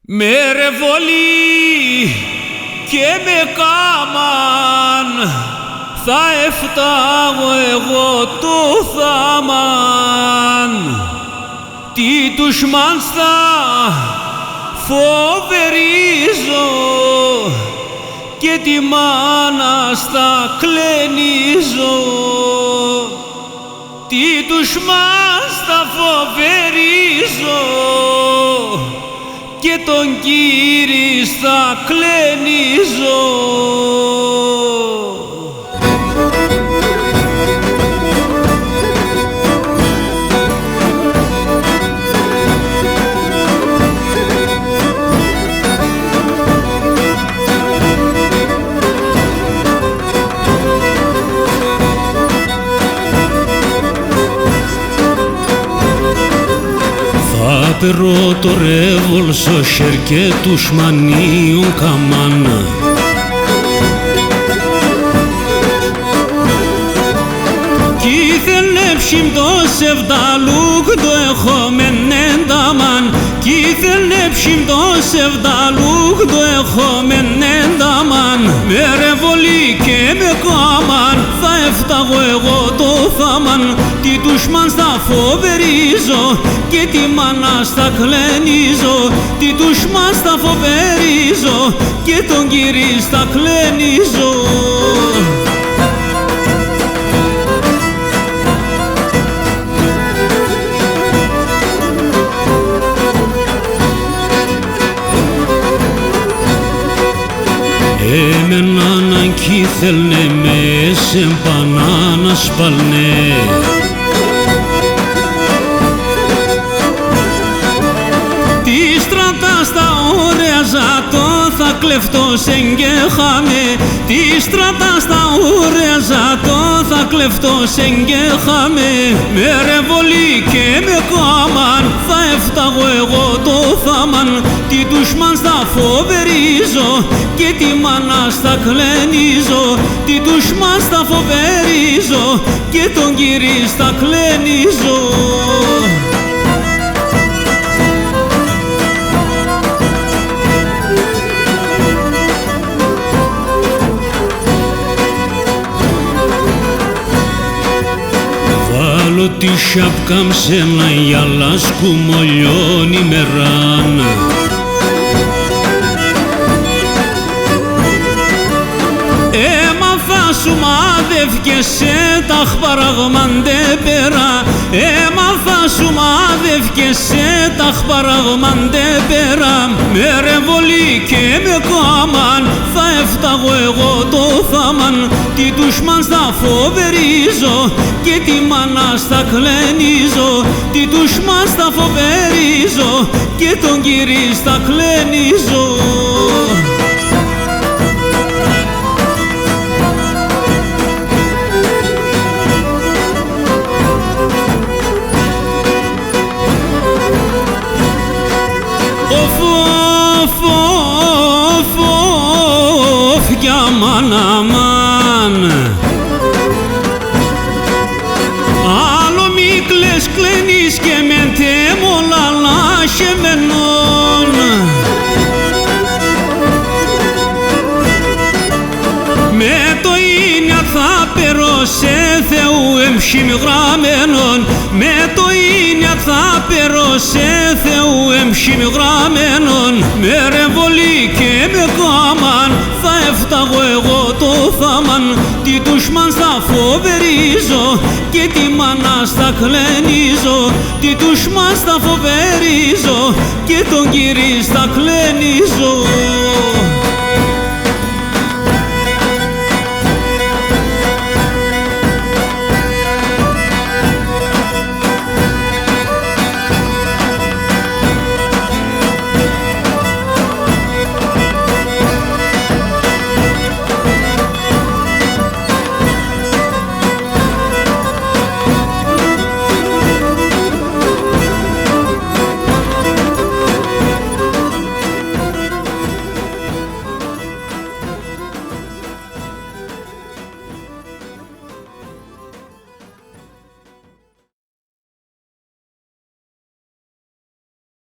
Με ρεβολή και με κάμαν θα έφταγω εγώ το θάμαν. Τι τους μάνστα φοβερίζω και τη μάνα στα κλενίζω. Τι τους μάνστα φοβερίζω και τον Κύρι στα κλενίζω. Θα περώ το ρεύολ στο χέρ και τους μανίων καμάνα. Κι ήθελε ψημ το σεβδαλούκ το έχομεν ένταμαν. Κι ήθελε ψημ το σεβδαλούκ το έχομεν ένταμαν. Με ρεβολή και με κάμαν θα έφταγω εγώ το θάμαν. Τι τους μαν στα φοβερίζω και τη μάνα στα κλενίζω. Τι τους μαν στα φοβερίζω και τον Κύρι στα κλενίζω. Εμέναν κι θέλνε με σε μπανάνα σπαλνέ. Τη στρατά στα ωραία ζατό θα κλεφτώ σε γκέχαμε. Τη στρατά στα ωραία ζατό θα κλεφτώ σε γκέχαμε. Με ρεβολή και με κάμαν θα έφταγω εγώ το θάμαν. Τι τους μαν στα φοβερίζω και τη μάνα στα κλενίζω. Τι τους μαν στα φοβερίζω και τον Κύρι στα κλενίζω. Βάλω τη σάπκα μ' σ' ένα γυαλά σκουμολιώνει μεράν. Έμαθα σου μάδευκεσαι τα χπαραγμάντε πέρα. Έμαθα σου μάδευκεσαι τα χπαραγμάντε πέρα. Με ρεβολή και με κάμαν θα έφταγω εγώ το θάμαν. Τι τους μαν στα φοβερίζω και τη μάνα στα κλενίζω. Τι τους μαν στα φοβερίζω και τον Κύρι στα κλενίζω. Για μάνα μάν άλλο μη κλαις κλαίνεις και με τέμολα λάχεμενον. Με το ίνια θα περώ σε Θεού εμψιμ γραμμένον. Με το ίνια θα περώ σε Θεού εμψιμ γραμμένον. Με ρεβολή και με κάμαν θα έφταγω εγώ το θάμαν. Τι τους μαν στα φοβερίζω και τη μάνα στα κλενίζω. Τι τους μαν στα φοβερίζω και τον Κύρι στα κλενίζω.